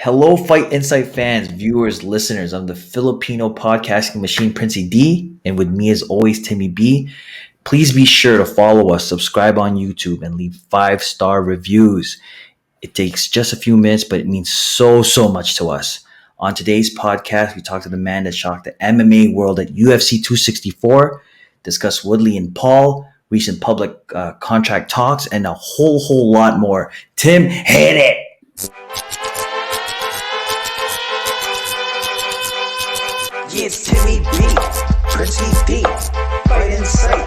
Hello, Fight Insight fans, viewers, listeners. I'm the Filipino podcasting machine, Princey D, and with me as always, Timmy B. Please be sure to follow us, subscribe on YouTube, and leave 5-star reviews. It takes just a few minutes, but it means so much to us. On today's podcast, we talk to the man that shocked the MMA world at UFC 264, discuss Woodley and Paul, recent public contract talks, and a whole lot more. Tim, hit it! It's Timmy B, Princey D, Fight Insight.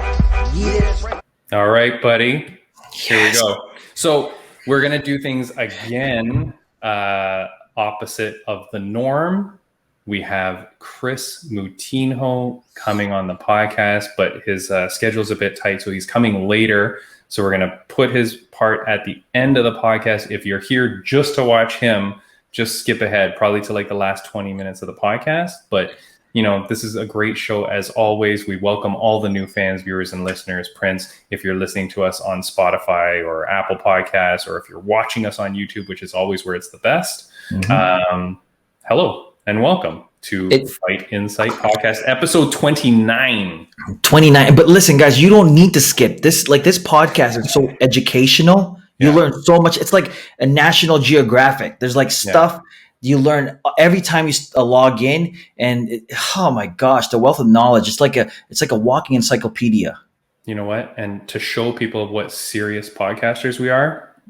Yeah. All right, buddy. Here we go. So we're going to do things again opposite of the norm. We have Kris Moutinho coming on the podcast, but his schedule's a bit tight, so he's coming later. So we're going to put his part at the end of the podcast. If you're here just to watch him, just skip ahead, probably to like the last 20 minutes of the podcast. But you know, this is a great show as always. We welcome all the new fans, viewers, and listeners. Prince, if you're listening to us on Spotify or Apple Podcasts, or if you're watching us on YouTube, which is always where it's the best, hello and welcome to Fight Insight Podcast, episode 29. 29. But listen, guys, you don't need to skip this. Like, this podcast is so educational. You learn so much. It's like a National Geographic. There's like stuff you learn every time you log in, and oh my gosh, the wealth of knowledge. It's like a walking encyclopedia. You know what? And to show people what serious podcasters we are,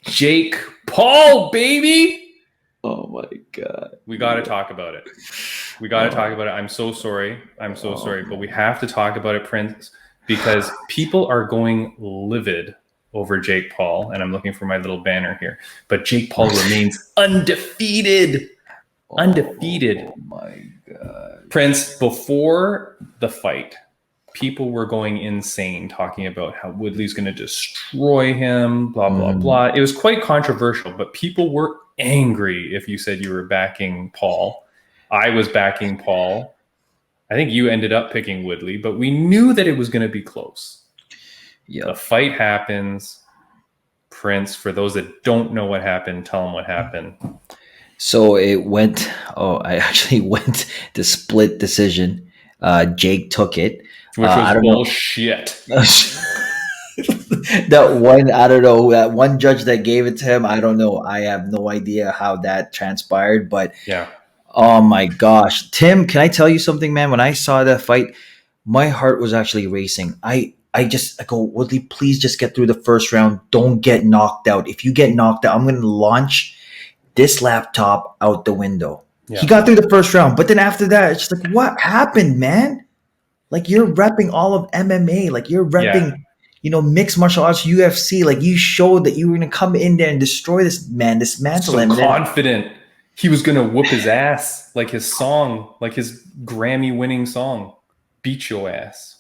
Jake Paul, baby. Oh my God. We got to talk about it. We got to talk about it. I'm so sorry. Sorry, but we have to talk about it, Prince, because people are going livid over Jake Paul, and I'm looking for my little banner here. But Jake Paul remains undefeated. Undefeated. Oh my God. Prince, before the fight, people were going insane talking about how Woodley's going to destroy him, blah, blah, blah. It was quite controversial, but people were angry if you said you were backing Paul. I was backing Paul. I think you ended up picking Woodley, but we knew that it was going to be close. Yeah. The fight happens. Prince, for those that don't know what happened, tell them what happened. So I actually went to split decision. Jake took it. Which was bullshit. That one judge that gave it to him, I don't know. I have no idea how that transpired, but oh my gosh. Tim, can I tell you something, man? When I saw that fight, my heart was actually racing. I go, Woodley, please just get through the first round. Don't get knocked out. If you get knocked out, I'm going to launch this laptop out the window. Yeah. He got through the first round, but then after that, it's just like, what happened, man? Like, you're repping all of MMA. Like, you're repping, mixed martial arts, UFC. Like, you showed that you were going to come in there and destroy this man, dismantle him. So confident. He was going to whoop his ass, like his song, like his Grammy-winning song, Beat Your Ass.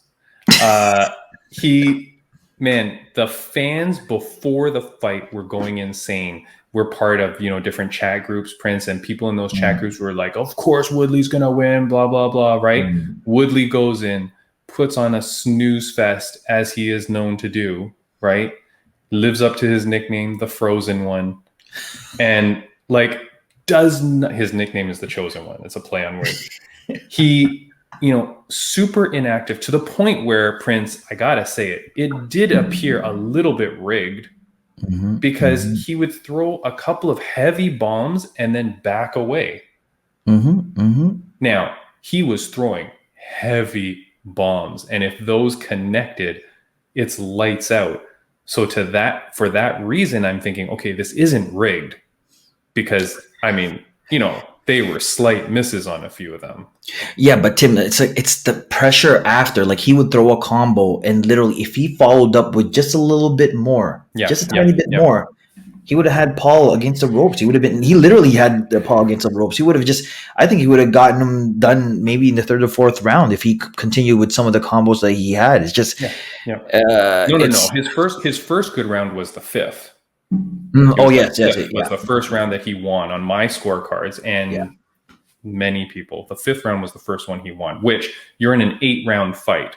The fans before the fight were going insane. We're part of, different chat groups, Prince, and people in those chat groups were like, of course, Woodley's going to win, blah, blah, blah, right? Woodley goes in, puts on a snooze fest, as he is known to do, right? Lives up to his nickname, the Frozen One. And his nickname is the Chosen One. It's a play on words. He super inactive to the point where, Prince, I gotta say it did appear a little bit rigged because he would throw a couple of heavy bombs and then back away. Now, he was throwing heavy bombs, and if those connected, it's lights out. So for that reason, I'm thinking, okay, this isn't rigged, because they were slight misses on a few of them. Yeah, but Tim, it's the pressure after. Like, he would throw a combo, and literally, if he followed up with just a little bit more, just a tiny bit more, he would have had Paul against the ropes. He literally had Paul against the ropes. I think he would have gotten him done maybe in the third or fourth round if he continued with some of the combos that he had. It's just, No. His first good round was the fifth. It was the first round that he won on my scorecards, and many people. The fifth round was the first one he won, which you're in an 8-round fight.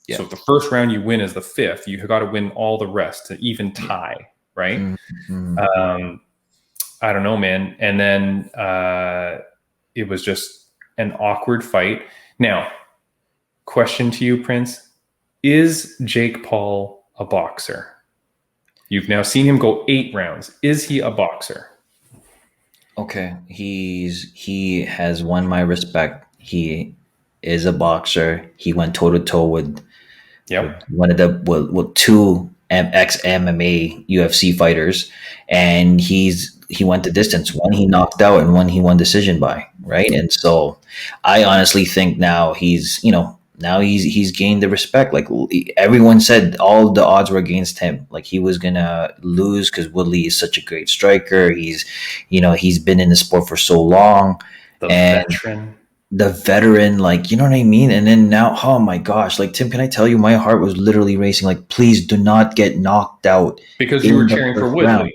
Yeah. So if the first round you win is the fifth, you got to win all the rest to even tie, right? I don't know, man. And then it was just an awkward fight. Now, question to you, Prince. Is Jake Paul a boxer? You've now seen him go 8 rounds. Is he a boxer? Okay, he has won my respect. He is a boxer. He went toe to toe with one of the with two ex MMA UFC fighters, and he went the distance. One he knocked out, and one he won decision by. Right, and so I honestly think now he's gained the respect. Like everyone said, all the odds were against him. Like he was gonna lose because Woodley is such a great striker. He's been in the sport for so long. The veteran, like, you know what I mean? And then now, oh my gosh, like, Tim, can I tell you, my heart was literally racing. Like, please do not get knocked out. Because you were cheering for Woodley. Round.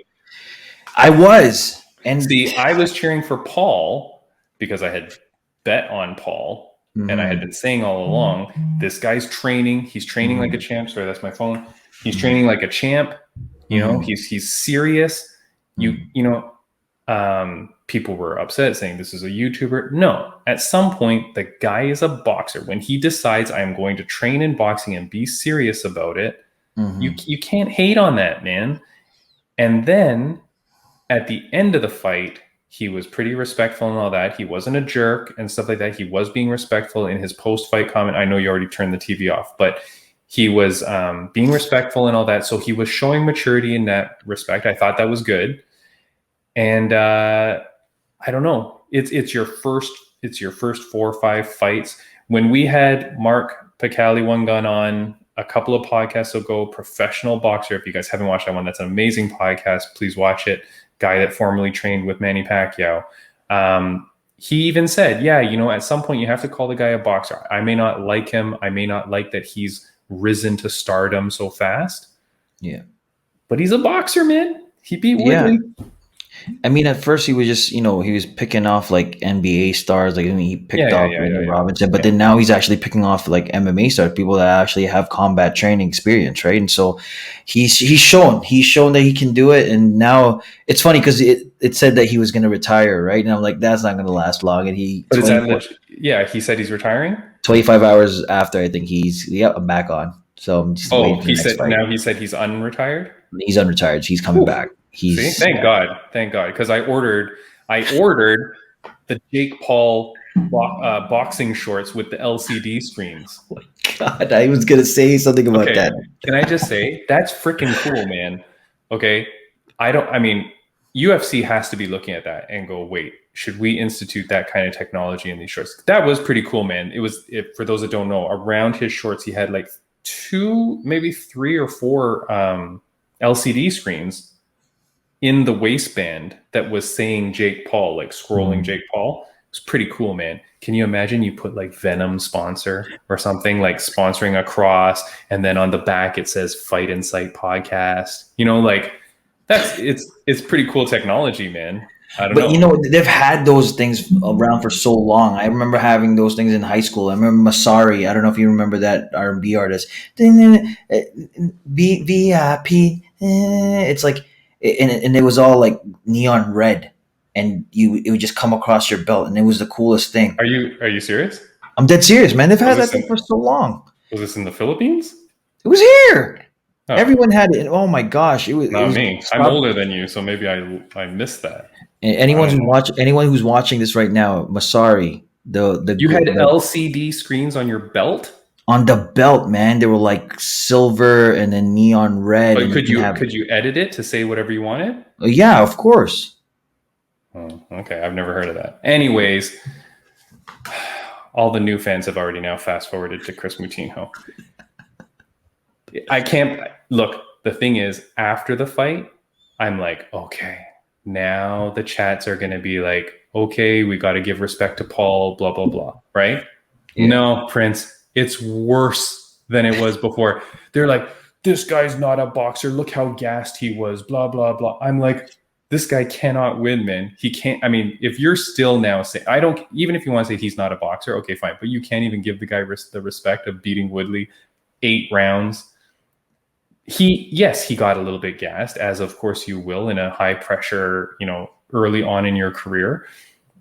I was. And see, I was cheering for Paul because I had bet on Paul. Mm-hmm. And I had been saying all along, this guy's training. He's training like a champ. Sorry, that's my phone. He's training like a champ. You know, he's serious. People were upset saying this is a YouTuber. No, at some point, the guy is a boxer. When he decides I'm going to train in boxing and be serious about it, you can't hate on that, man. And then at the end of the fight, he was pretty respectful and all that. He wasn't a jerk and stuff like that. He was being respectful in his post-fight comment. I know you already turned the TV off, but he was being respectful and all that. So he was showing maturity in that respect. I thought that was good. And I don't know. It's your first 4 or 5 fights. When we had Mark Picali One Gun on a couple of podcasts ago, professional boxer. If you guys haven't watched that one, that's an amazing podcast. Please watch it. Guy that formerly trained with Manny Pacquiao. He even said, yeah, at some point you have to call the guy a boxer. I may not like him. I may not like that he's risen to stardom so fast. Yeah. But he's a boxer, man. He beat Woodley. Yeah. I mean, at first he was just, he was picking off like NBA stars. Like he picked off Robinson, but then now he's actually picking off like MMA stars, people that actually have combat training experience, right? And so he's shown that he can do it. And now it's funny because it said that he was going to retire, right? And I'm like, that's not going to last long. And he said he's retiring 25 hours after. I think I'm back on. So I'm just he said he's unretired. He's unretired. He's coming back. Thank God, because I ordered the Jake Paul boxing shorts with the LCD screens. Oh my God, I was gonna say something about that. Can I just say that's freaking cool, man? Okay, UFC has to be looking at that and go, wait, should we institute that kind of technology in these shorts? That was pretty cool, man. For those that don't know, around his shorts he had like 2, maybe 3 or 4 LCD screens in the waistband that was saying Jake Paul, like scrolling Jake Paul. It's pretty cool, man. Can you imagine you put like Venom sponsor or something, like sponsoring a cross, and then on the back it says Fight Insight Podcast? It's pretty cool technology, man. I don't know. They've had those things around for so long. I remember having those things in high school. I remember Masari. I don't know if you remember that R&B artist. VIP. It's like, and it was all like neon red, and it would just come across your belt, and it was the coolest thing. Are you serious? I'm dead serious, man. They've had that thing for so long. Was this in the Philippines? It was here. Oh. Everyone had it. Oh my gosh, it was not me. I'm older than you, so maybe I missed that. Anyone who's watching this right now, Masari, you had LCD screens on your belt. On the belt, man, they were like silver and then neon red. But could you edit it to say whatever you wanted? Yeah, of course. Oh, okay, I've never heard of that. Anyways, all the new fans have already now fast forwarded to Kris Moutinho. I can't look. The thing is, after the fight, I'm like, okay, now the chats are going to be like, okay, we got to give respect to Paul, blah blah blah, right? Yeah. No, Prince. It's worse than it was before. They're like, this guy's not a boxer. Look how gassed he was, blah, blah, blah. I'm like, this guy cannot win, man. He can't. I mean, if you're still now saying, even if you want to say he's not a boxer, okay, fine. But you can't even give the guy the respect of beating Woodley 8 rounds. He got a little bit gassed, as of course you will in a high pressure, early on in your career,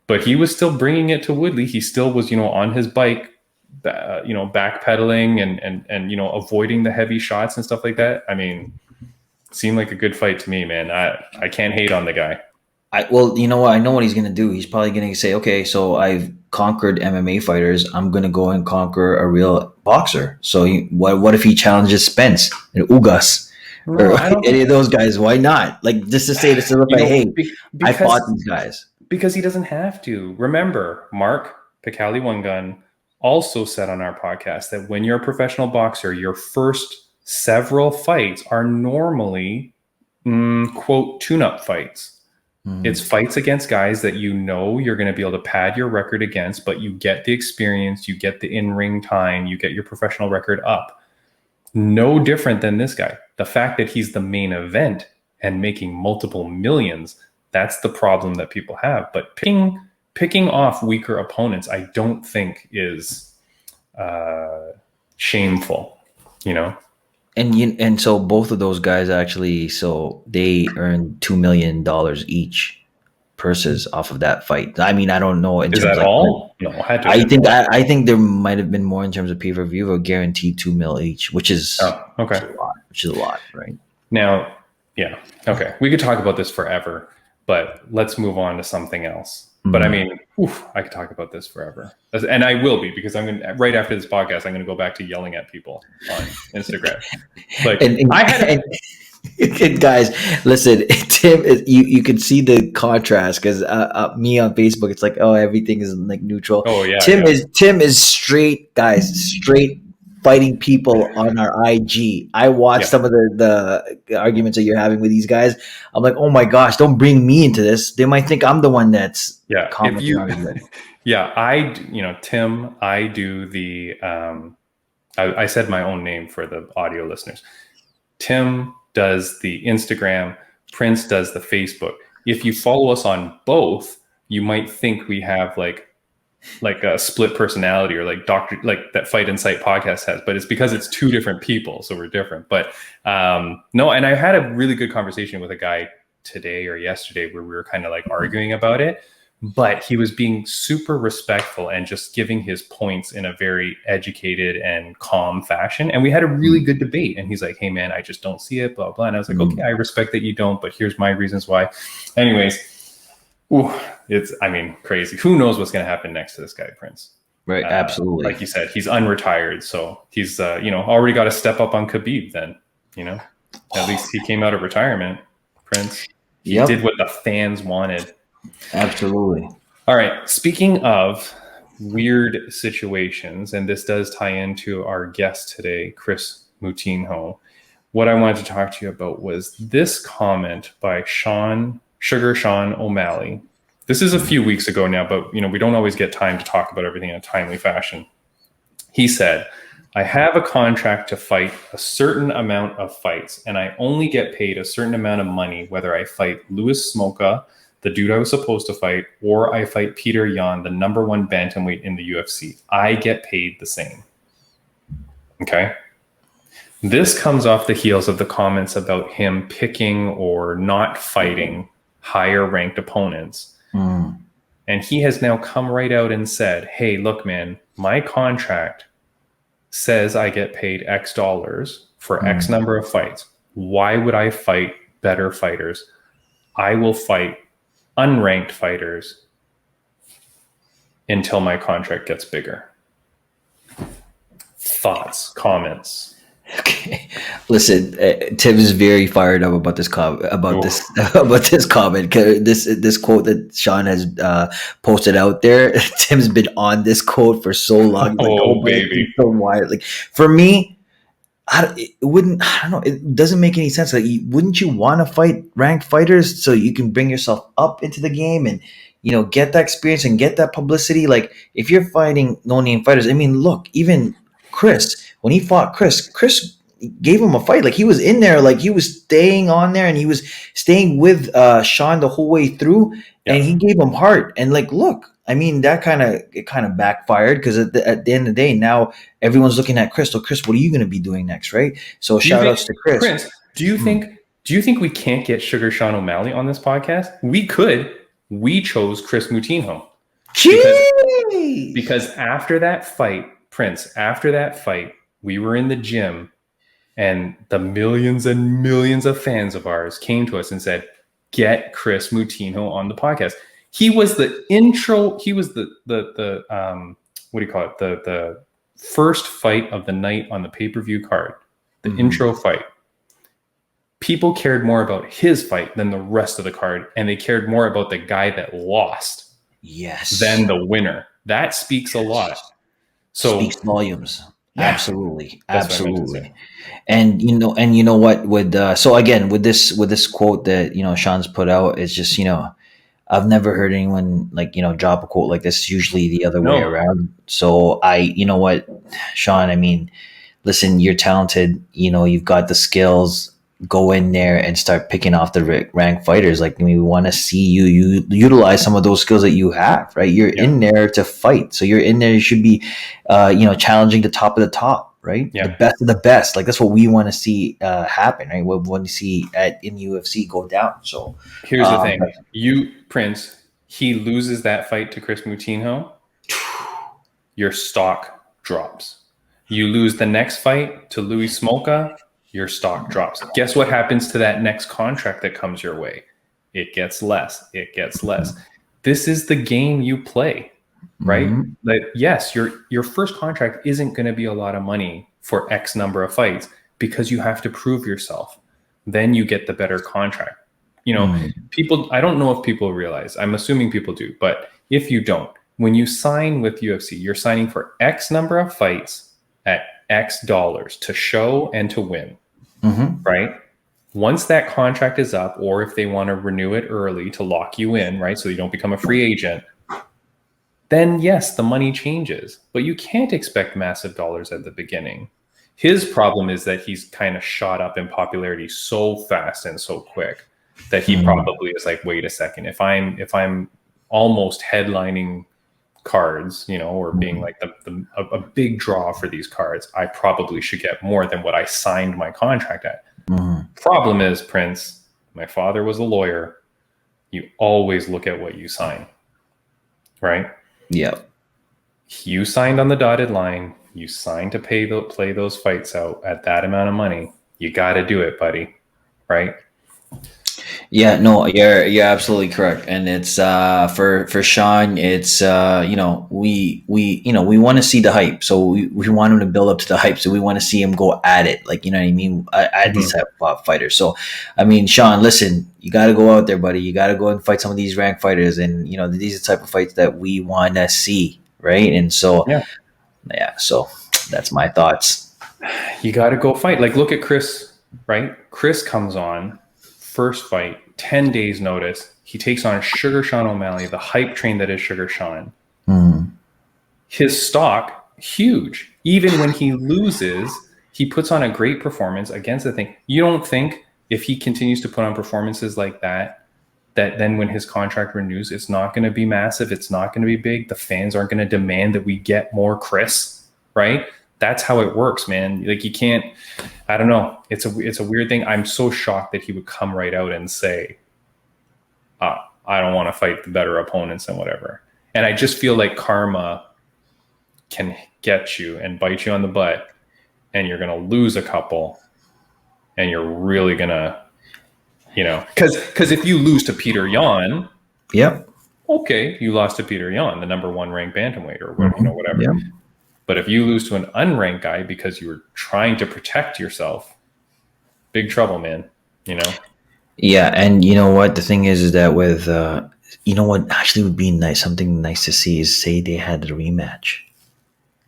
but he was still bringing it to Woodley. He still was, on his bike, backpedaling and avoiding the heavy shots and stuff like that. I mean, seemed like a good fight to me, man. I can't hate on the guy. Well, you know what? I know what he's going to do. He's probably going to say, okay, so I've conquered MMA fighters. I'm going to go and conquer a real boxer. So what if he challenges Spence and Ugas or any of those guys? Why not? Like, just to say, hey, I fought these guys. Because he doesn't have to. Remember, Mark Picali One Gun also said on our podcast that when you're a professional boxer, your first several fights are normally, quote, tune-up fights. It's fights against guys that you're going to be able to pad your record against, but you get the experience, you get the in-ring time, you get your professional record up. No different than this guy. The fact that he's the main event and making multiple millions, that's the problem that people have. But picking off weaker opponents, I don't think is shameful, And so both of those guys actually, so they earned $2 million each purses off of that fight. I mean, I don't know. Is that all? No, I think there might have been more in terms of pay-per-view, but guaranteed $2 million each, which is a lot, right? Now, yeah, okay. We could talk about this forever, but let's move on to something else. But I mean, I could talk about this forever, and I will be, because I'm going right after this podcast. I'm going to go back to yelling at people on Instagram. Like, guys, listen, Tim, you can see the contrast because me on Facebook, it's like, oh, everything is like neutral. Oh yeah, Tim is straight, guys, straight fighting people on our IG. I watch some of the arguments that you're having with these guys. I'm like, oh my gosh, don't bring me into this. They might think I'm the one that's commenting on it. Tim, I do the I said my own name for the audio listeners. Tim does the Instagram, Prince does the Facebook. If you follow us on both, you might think we have like a split personality, or like that Fight Insight podcast has, but it's because it's two different people, so we're different. But no, and I had a really good conversation with a guy today or yesterday where we were kind of like arguing about it, but he was being super respectful and just giving his points in a very educated and calm fashion, and we had a really good debate. And he's like, hey man, I just don't see it, blah blah. And I was like, okay, I respect that you don't, but here's my reasons why. Anyways, it's, I mean, crazy. Who knows what's going to happen next to this guy, Prince? Right, absolutely. Like you said, he's unretired, so he's already got to step up on Khabib. Then at least he came out of retirement. Prince, he did what the fans wanted. Absolutely. All right. Speaking of weird situations, and this does tie into our guest today, Kris Moutinho. What I wanted to talk to you about was this comment by Sugar Sean O'Malley. This is a few weeks ago now, but we don't always get time to talk about everything in a timely fashion. He said, I have a contract to fight a certain amount of fights, and I only get paid a certain amount of money whether I fight Louis Smolka, the dude I was supposed to fight, or I fight Peter Yan, the #1 bantamweight in the UFC. I get paid the same. Okay? This comes off the heels of the comments about him picking or not fighting higher ranked opponents. And he has now come right out and said, hey, look, man, my contract says I get paid X dollars for X number of fights. Why would I fight better fighters? I will fight unranked fighters until my contract gets bigger. Thoughts, comments? Okay, listen, Tim is very fired up about this comment. About this comment. This quote that Sean has posted out there. Tim's been on this quote for so long. Baby, so wild. Like for me, it doesn't make any sense. Like, wouldn't you want to fight ranked fighters so you can bring yourself up into the game and get that experience and get that publicity? Like if you're fighting no-name fighters, I mean, look, even Kris, when he fought Kris gave him a fight. Like he was in there, like he was staying on there and he was staying with Sean the whole way through, and he gave him heart. And like, look, I mean, that kind of backfired because at the end of the day, now everyone's looking at Kris. So Kris, what are you going to be doing next, right? So shout outs to Kris. Prince, do you think we can't get Sugar Sean O'Malley on this podcast? We could. we chose Kris Moutinho. Because after that fight, Prince, after that fight, we were in the gym and the millions and millions of fans of ours came to us and said, get Kris Moutinho on the podcast. He was the intro. He was the what do you call it? The first fight of the night on the pay-per-view card, the intro fight. People cared more about his fight than the rest of the card, and they cared more about the guy that lost than the winner. That speaks a lot. So speaks volumes. Yeah, absolutely. And you know what, with so again with this quote that Sean's put out, it's just I've never heard anyone drop a quote like this. It's usually the other way around. So you know what, Sean, I mean, listen, you're talented, you've got the skills. Go in there and start picking off the ranked fighters. We want to see you utilize some of those skills that you have, right? You're in there to fight. So you're in there, you should be, challenging the top of the top, right? Yeah. The best of the best. That's what we want to see happen, right? What we want to see in UFC go down. So here's the thing. Prince, he loses that fight to Kris Moutinho, your stock drops. You lose the next fight to Louis Smolka, your stock drops. Guess what happens to that next contract that comes your way? It gets less. It gets less. This is the game you play, right? Yes, your first contract isn't going to be a lot of money for X number of fights because you have to prove yourself. Then you get the better contract. People, I don't know if people realize, I'm assuming people do, but if you don't, when you sign with UFC, you're signing for X number of fights at X dollars to show and to win. Right? Once that contract is up, or if they want to renew it early to lock you in, right, so you don't become a free agent, then yes, the money changes. But you can't expect massive dollars at the beginning. His problem is that he's kind of shot up in popularity so fast and so quick that he probably is like, wait a second, if I'm almost headlining cards, or being like a big draw for these cards, I probably should get more than what I signed my contract at. Problem is, Prince, my father was a lawyer. You always look at what you sign, right? Yeah. You signed on the dotted line. You signed to play those fights out at that amount of money. You got to do it, buddy, right? Yeah, no, you're absolutely correct, and it's for Sean. It's we want to see the hype, so we want him to build up to the hype, so we want to see him go at it, what I mean, at these type of fighters. So I mean, Sean, listen, you got to go out there, buddy. You got to go and fight some of these ranked fighters, and these are the type of fights that we want to see, right? And so yeah, so that's my thoughts. You got to go fight. Look at Kris, right? Kris comes on. First fight, 10 days notice. He takes on Sugar Sean O'Malley, the hype train that is Sugar Sean. His stock, huge. Even when he loses, he puts on a great performance against the thing. You don't think if he continues to put on performances like that then when his contract renews, it's not going to be massive. It's not going to be big. The fans aren't going to demand that we get more Kris, right? That's how it works, man. You can't, I don't know. It's a weird thing. I'm so shocked that he would come right out and say, I don't want to fight the better opponents and whatever. And I just feel like karma can get you and bite you on the butt, and you're going to lose a couple, and you're really going to, because if you lose to Peter Yan, okay, you lost to Peter Yan, the number 1 ranked bantamweight or whatever. Yeah. But if you lose to an unranked guy because you were trying to protect yourself, big trouble, man. Yeah, and you know what? The thing is that with what actually would be nice, something nice to see is say they had the rematch.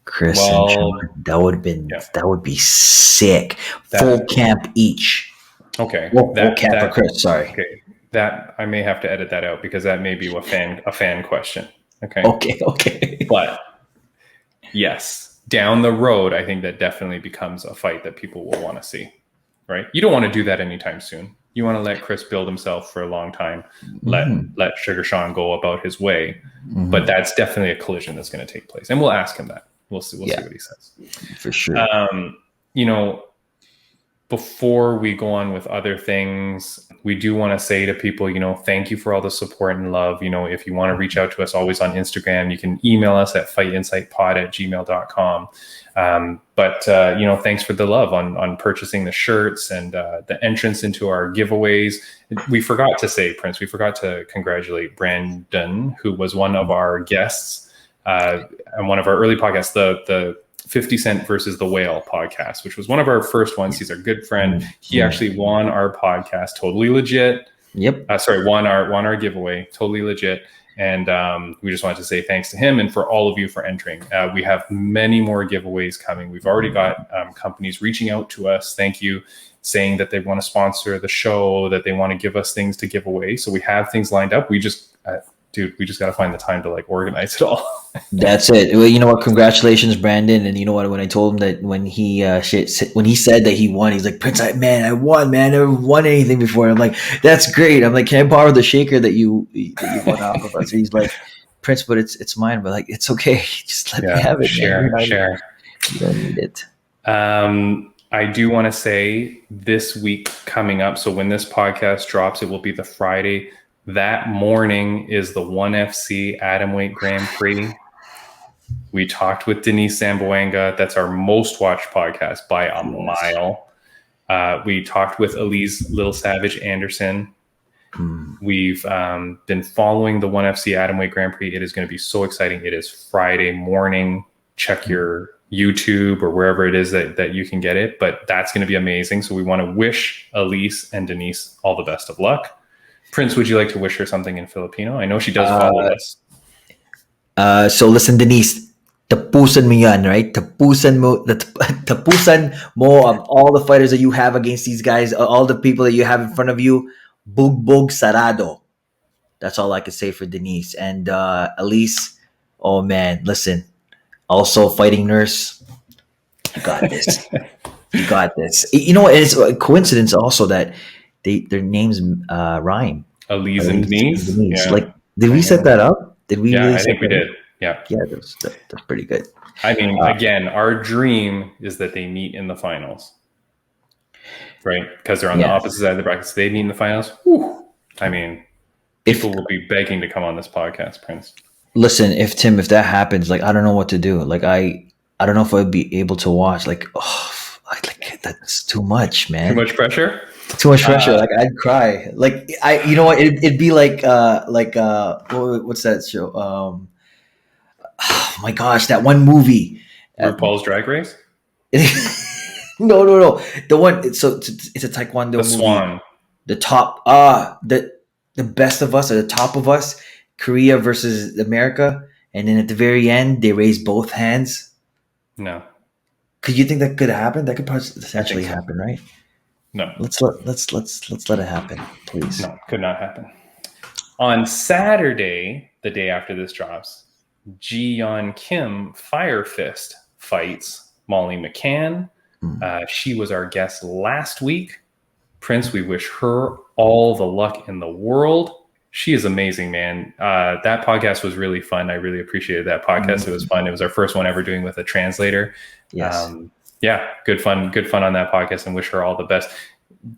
Kris and Sean. That would be sick. Full camp each. Okay. Full camp for Kris, sorry. Okay. That I may have to edit that out because that may be a fan question. Okay. Okay. But yes, down the road, I think that definitely becomes a fight that people will want to see, right? You don't want to do that anytime soon. You want to let Kris build himself for a long time, let Sugar Sean go about his way. But that's definitely a collision that's going to take place. And we'll ask him that. We'll see what he says. For sure. before we go on with other things, we do want to say to people, thank you for all the support and love. If you want to reach out to us always on Instagram, you can email us at fightinsightpod@gmail.com. But thanks for the love on purchasing the shirts and the entrance into our giveaways. We forgot to say, Prince, we forgot to congratulate Brandon, who was one of our guests on one of our early podcasts, the 50 Cent versus the Whale podcast, which was one of our first ones. He's our good friend. He actually won our podcast, totally legit. Yep. Won our giveaway, totally legit. And we just wanted to say thanks to him and for all of you for entering. We have many more giveaways coming. We've already got companies reaching out to us. Thank you, saying that they want to sponsor the show, that they want to give us things to give away. So we have things lined up. We just got to find the time to organize it all. That's it. Well, you know what? Congratulations, Brandon. And you know what? When I told him that when he said that he won, he's like, Prince, I won, man. I never won anything before. I'm like, that's great. I'm like, can I borrow the shaker that you won off of us? And he's like, Prince, but it's mine. But like, it's okay. Just let me have it. Share. You don't need it. I do want to say this week coming up. So when this podcast drops, it will be the Friday. That morning is the 1FC Atomweight Grand Prix. We talked with Denise Zamboanga. That's our most watched podcast by a mile. We talked with Elise Little Savage Anderson. We've been following the 1FC Atomweight Grand Prix. It is going to be so exciting. It is Friday morning. Check your YouTube or wherever it is that you can get it. But that's going to be amazing. So we want to wish Elise and Denise all the best of luck. Prince, would you like to wish her something in Filipino? I know she does follow us. So listen, Denise, tapusan mo yan, right? Tapusan mo all the fighters that you have against these guys, all the people that you have in front of you. Bugbog sarado. That's all I can say for Denise. And Elise, oh man, listen. Also, fighting nurse, you got this. You got this. You know, it's a coincidence also that their names rhyme. Elise and Denise. Yeah. Like, did we set that up? Did we? Yeah, really I think we did. Yeah, that's pretty good. I mean, again, our dream is that they meet in the finals, right? Because they're on the opposite side of the brackets. They meet in the finals. Whew. I mean, people will be begging to come on this podcast, Prince. Listen, if that happens, like, I don't know what to do. Like, I don't know if I'd be able to watch. Like, that's too much, man. Too much pressure. Too much pressure. Like, I'd cry. Like, you know what? It'd be like what's that show? Oh my gosh, that one movie. RuPaul's Drag Race. No. The one. It's a Taekwondo movie. Swan. The top. The best of us, or the top of us. Korea versus America, and then at the very end, they raise both hands. No. Could you think that could happen? That could potentially happen, right? No. Let's let it happen, please. No, could not happen. On Saturday, the day after this drops, Ji-yeon Kim Fire Fist fights Molly McCann. She was our guest last week. Prince, we wish her all the luck in the world. She is amazing, man. That podcast was really fun. I really appreciated that podcast. It was fun. It was our first one ever doing with a translator. Yes. Good fun on that podcast, and wish her all the best.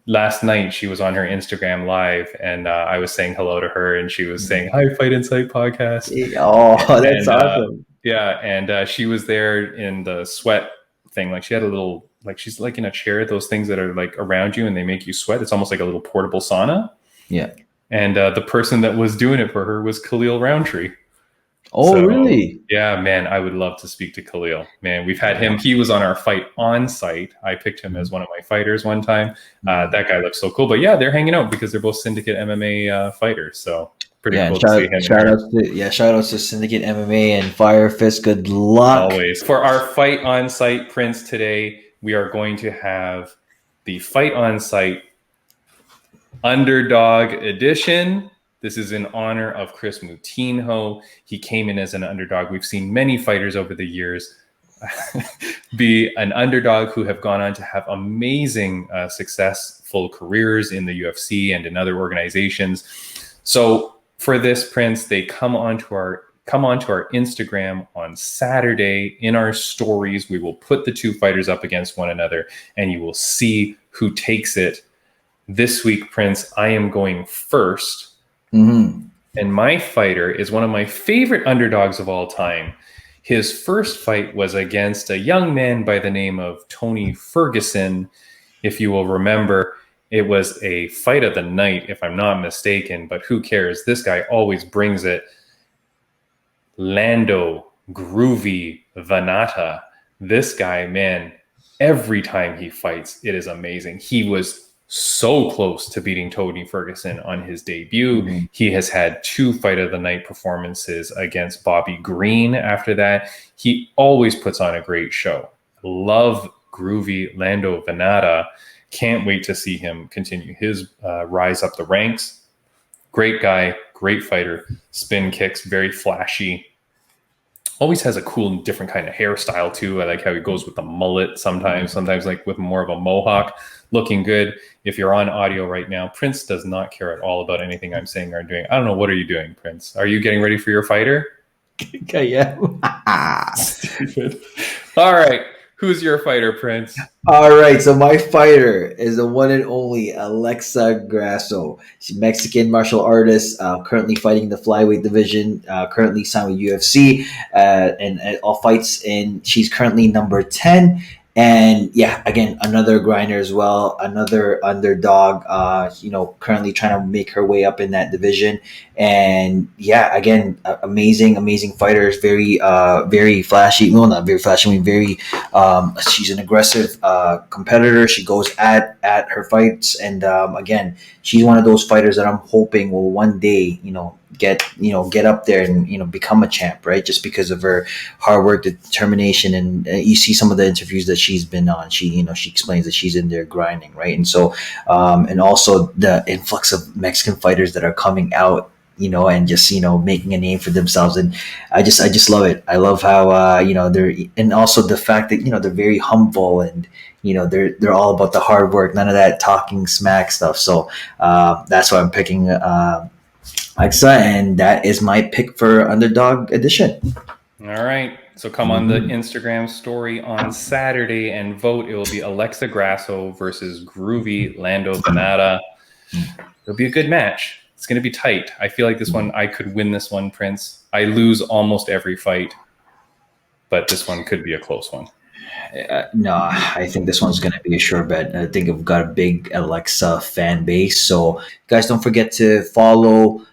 Last night, she was on her Instagram live, and I was saying hello to her, and she was saying, "Hi, Fight Insight podcast." Oh, that's awesome. And she was there in the sweat thing. Like, she had a little, like, she's like in a chair, those things that are like around you and they make you sweat. It's almost like a little portable sauna. Yeah. And the person that was doing it for her was Khalil Roundtree. Oh, so, really? Yeah, man, I would love to speak to Khalil. Man, we've had him. He was on our Fight On site. I picked him as one of my fighters one time. That guy looks so cool. But yeah, they're hanging out because they're both Syndicate MMA fighters. So pretty cool to see him. Shout outs to Syndicate MMA and Fire Fist. Good luck. Always. For our Fight On site, Prince, today, we are going to have the Fight On site Underdog Edition. This is in honor of Kris Moutinho. He came in as an underdog. We've seen many fighters over the years be an underdog who have gone on to have amazing, successful careers in the UFC and in other organizations. So for this, Prince, they come onto our Instagram on Saturday. In our stories, we will put the two fighters up against one another, and you will see who takes it. This week, Prince, I am going first. Mm-hmm. And my fighter is one of my favorite underdogs of all time. His first fight was against a young man by the name of Tony Ferguson. If you will remember, it was a fight of the night, if I'm not mistaken, but who cares? This guy always brings it. Lando Groovy Venata. This guy, man, every time he fights, it is amazing. He was so close to beating Tony Ferguson on his debut. Mm-hmm. He has had 2 fight of the night performances against Bobby Green after that. He always puts on a great show. Love Groovy Lando Venata. Can't wait to see him continue his rise up the ranks. Great guy, great fighter, spin kicks, very flashy. Always has a cool and different kind of hairstyle too. I like how he goes with the mullet sometimes like with more of a mohawk. Looking good. If you're on audio right now, Prince does not care at all about anything I'm saying or doing. I don't know. What are you doing, Prince? Are you getting ready for your fighter? Okay, yeah. Stupid. All right. Who's your fighter, Prince? All right, so my fighter is the one and only Alexa Grasso. She's a Mexican martial artist, currently fighting the flyweight division, currently signed with UFC, and all fights. And she's currently number 10. And yeah, again, another grinder as well, another underdog, currently trying to make her way up in that division. And yeah, again, amazing fighters, very flashy. Well, not very flashy, I mean, she's an aggressive competitor. She goes at her fights. And again, she's one of those fighters that I'm hoping will one day, get up there and become a champ, right? Just because of her hard work, determination, and you see some of the interviews that she's been on. She explains that she's in there grinding, right? And so, and also the influx of Mexican fighters that are coming out, and just making a name for themselves, and I just love it. I love how they're, and also the fact that they're very humble, and they're all about the hard work, none of that talking smack stuff. So that's why I'm picking Alexa, and that is my pick for Underdog Edition. All right. So come on the Instagram story on Saturday and vote. It will be Alexa Grasso versus Groovy Lando Venata. It'll be a good match. It's going to be tight. I feel like this one, I could win this one, Prince. I lose almost every fight, but this one could be a close one. No, I think this one's going to be a sure bet. I think I've got a big Alexa fan base. So guys, don't forget to follow,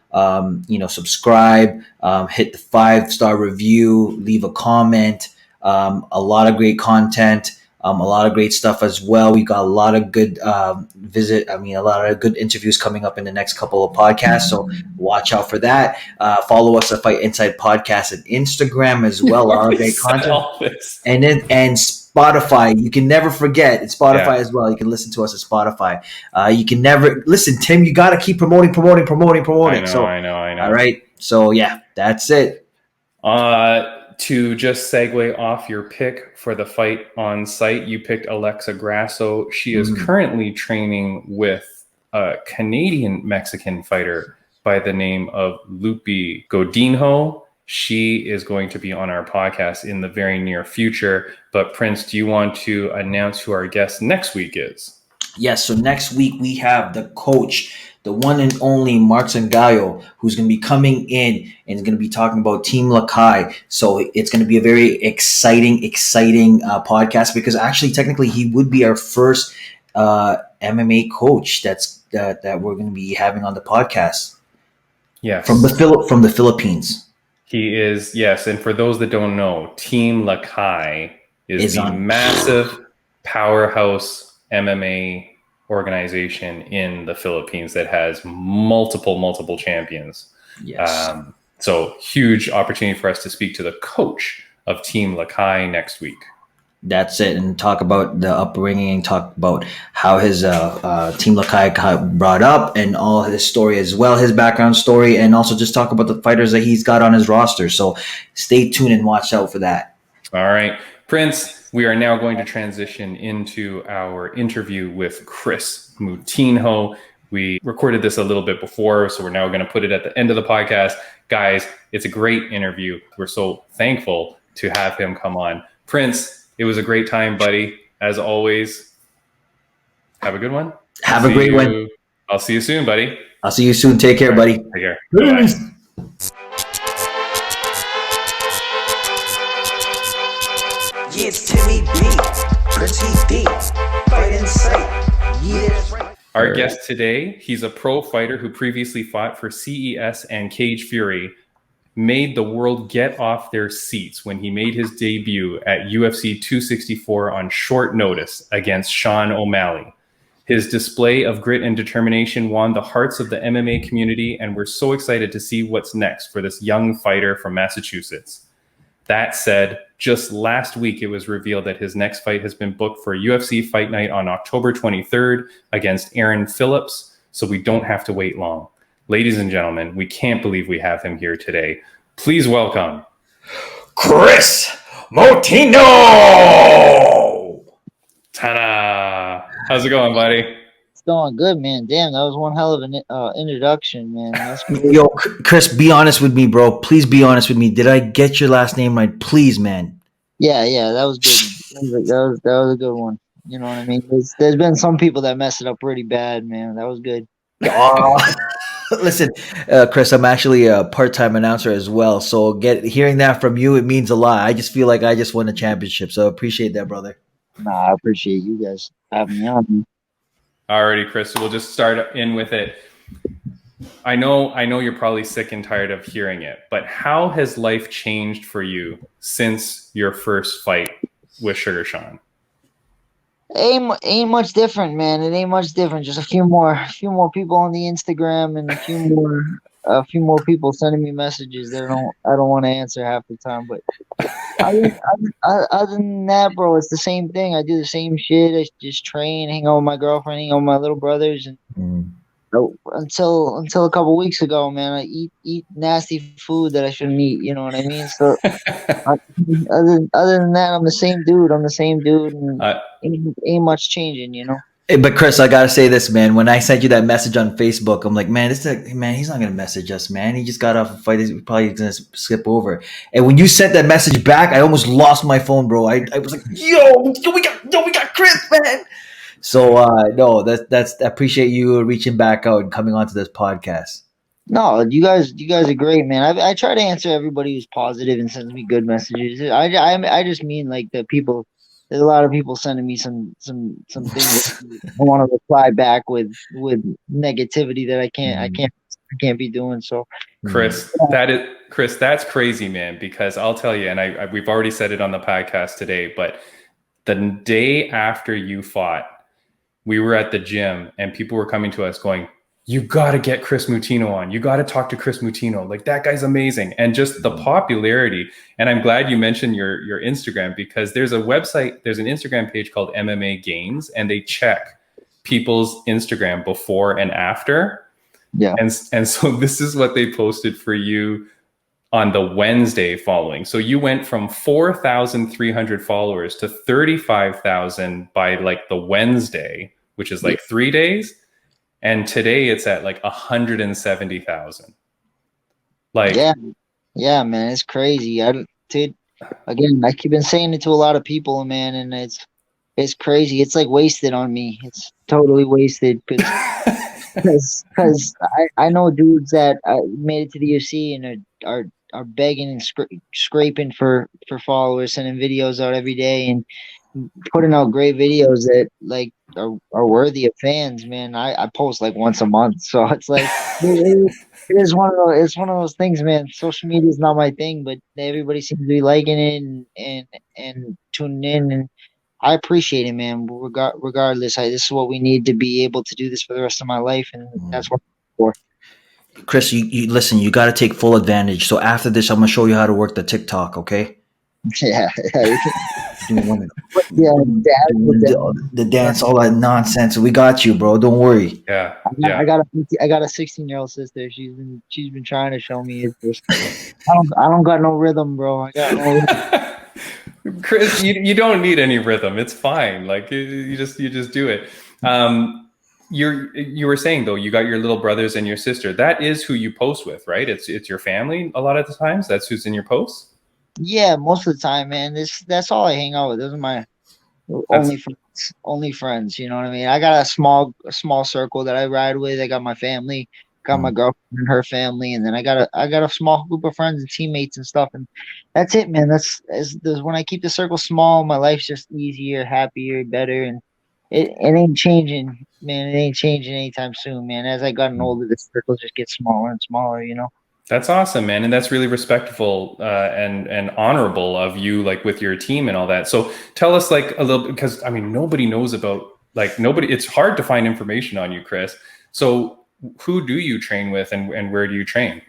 subscribe, hit the 5-star review, leave a comment. A lot of great content, a lot of great stuff as well. We got a lot of good a lot of good interviews coming up in the next couple of podcasts. So watch out for that. Follow us at Fight Inside Podcast and Instagram as well. A lot of great content. And Spotify, you can never forget. It's Spotify as well. You can listen to us at Spotify. You can never listen, Tim. You got to keep promoting. I know. All right. So yeah, that's it. To just segue off your pick for the fight on site, you picked Alexa Grasso. She is currently training with a Canadian Mexican fighter by the name of Lupi Godinho. She is going to be on our podcast in the very near future. But Prince, do you want to announce who our guest next week is? Yes. So next week we have the coach, the one and only Mark Sangallo, who's going to be coming in and is going to be talking about Team Lakai. So it's going to be a very exciting podcast, because actually, technically, he would be our first MMA coach that we're going to be having on the podcast. Yes, from the Philippines. He is, yes. And for those that don't know, Team Lakai is the massive powerhouse MMA organization in the Philippines that has multiple champions. Yes. So huge opportunity for us to speak to the coach of Team Lakai next week. That's it, and talk about the upbringing, talk about how his Team Lakai got brought up and all his story as well, his background story, and also just talk about the fighters that he's got on his roster. So stay tuned and watch out for that. All right, Prince, we are now going to transition into our interview with Kris Moutinho. We recorded this a little bit before, so we're now going to put it at the end of the podcast. Guys, it's a great interview. We're so thankful to have him come on. Prince, it was a great time, buddy. As always, Have a good one. Have a great one. I'll see you soon, buddy. I'll see you soon. Take care, buddy. Take care. Peace. Bye. Yeah, it's Timmy B, Pretty D, fight in sight. Yeah, that's right. Our guest today, he's a pro fighter who previously fought for CES and Cage Fury, made the world get off their seats when he made his debut at UFC 264 on short notice against Sean O'Malley. His display of grit and determination won the hearts of the MMA community, and we're so excited to see what's next for this young fighter from Massachusetts. That said, just last week it was revealed that his next fight has been booked for UFC Fight Night on October 23rd against Aaron Phillips, so we don't have to wait long. Ladies and gentlemen, we can't believe we have him here today. Please welcome Kris Moutinho! Ta-da! How's it going, buddy? It's going good, man. Damn, that was one hell of an introduction, man. That's Yo, Kris, be honest with me, bro. Please be honest with me. Did I get your last name right? Please, man. Yeah, that was good. That was a good one. You know what I mean? There's been some people that mess it up pretty bad, man. That was good. Listen, Kris, I'm actually a part-time announcer as well. So hearing that from you, it means a lot. I just feel like I just won a championship. So I appreciate that, brother. Nah, I appreciate you guys having me on. Alrighty, Kris, we'll just start in with it. I know you're probably sick and tired of hearing it, but how has life changed for you since your first fight with Sugar Sean? Ain't much different, man. It ain't much different. Just a few more people on the Instagram and a few more people sending me messages that I don't want to answer half the time. But other than that, bro, it's the same thing. I do the same shit. I just train, hang out with my girlfriend, hang out with my little brothers, and until a couple weeks ago, man, I eat nasty food that I shouldn't eat. You know what I mean? So other than that, I'm the same dude. And ain't much changing, you know. Hey, but Kris, I gotta say this, man. When I sent you that message on Facebook, I'm like, man, he's not gonna message us, man. He just got off a fight. He's probably gonna skip over. And when you sent that message back, I almost lost my phone, bro. I was like, yo, we got Kris, man. So no, that's I appreciate you reaching back out and coming onto this podcast. No, you guys are great, man. I try to answer everybody who's positive and sends me good messages. I just mean like the people. There's a lot of people sending me some things I want to reply back with negativity that I can't be doing. So Kris, that's crazy, man, because I'll tell you, and we've already said it on the podcast today, but the day after you fought, we were at the gym and people were coming to us going, you got to get Kris Moutinho on. You got to talk to Kris Moutinho. Like, that guy's amazing. And just the popularity. And I'm glad you mentioned your Instagram, because there's an Instagram page called MMA Games, and they check people's Instagram before and after. Yeah. And so this is what they posted for you on the Wednesday following. So you went from 4,300 followers to 35,000 by like the Wednesday, which is like 3 days. And today it's at like 170,000. Like, yeah, man, it's crazy. Again, I keep been saying it to a lot of people, man, and it's crazy. It's like wasted on me. It's totally wasted because I know dudes that made it to the UFC and are begging and scraping for followers, sending videos out every day and putting out great videos that like are worthy of fans, man. I post like once a month, so it's like it is one of those things, man. Social media is not my thing, but everybody seems to be liking it and tuning in, and I appreciate it, man. Regardless, this is what we need to be able to do this for the rest of my life, and that's what I'm for. Kris, you listen. You got to take full advantage. So after this, I'm gonna show you how to work the TikTok. Okay? Yeah. The dance, all that nonsense. We got you, bro. Don't worry. Yeah. I got a 16-year-old sister. She's been trying to show me it. I don't got no rhythm, bro. I got no rhythm. Kris, you don't need any rhythm. It's fine. Like you just do it. You were saying though, you got your little brothers and your sister. That is who you post with, right? It's your family a lot of the times. That's who's in your posts. Yeah, most of the time, man. That's all I hang out with. Those are Only friends. You know what I mean? I got a small circle that I ride with. I got my family, got my girlfriend and her family, and then I got a small group of friends and teammates and stuff. And that's it, man. That's when I keep the circle small, my life's just easier, happier, better, and it ain't changing, man. It ain't changing anytime soon, man. As I gotten older, the circle just gets smaller and smaller. You know. That's awesome, man, and that's really respectful and honorable of you, like with your team and all that. So tell us like a little, because I mean nobody knows about nobody. It's hard to find information on you, Kris. So who do you train with, and where do you train?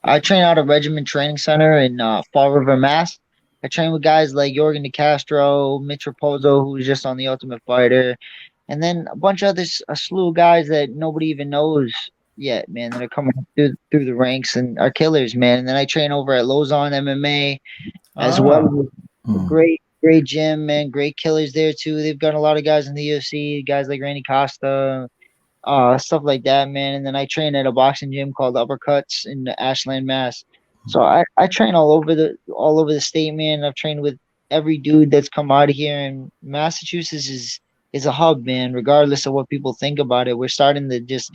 I train out of Regiment Training Center in Fall River, Mass. I train with guys like Jorgen De Castro, Mitch Raposo, who's just on the Ultimate Fighter, and then a bunch of others, a slew of guys that nobody even knows yet, man, that are coming up through the ranks and are killers, man. And then I train over at Lozon MMA as well. Great gym, man. Great killers there too. They've got a lot of guys in the UFC, guys like Randy Costa, stuff like that, man. And then I train at a boxing gym called Uppercuts in Ashland, Mass. So I train all over the state, man. I've trained with every dude that's come out of here, and Massachusetts is a hub, man. Regardless of what people think about it, we're starting to just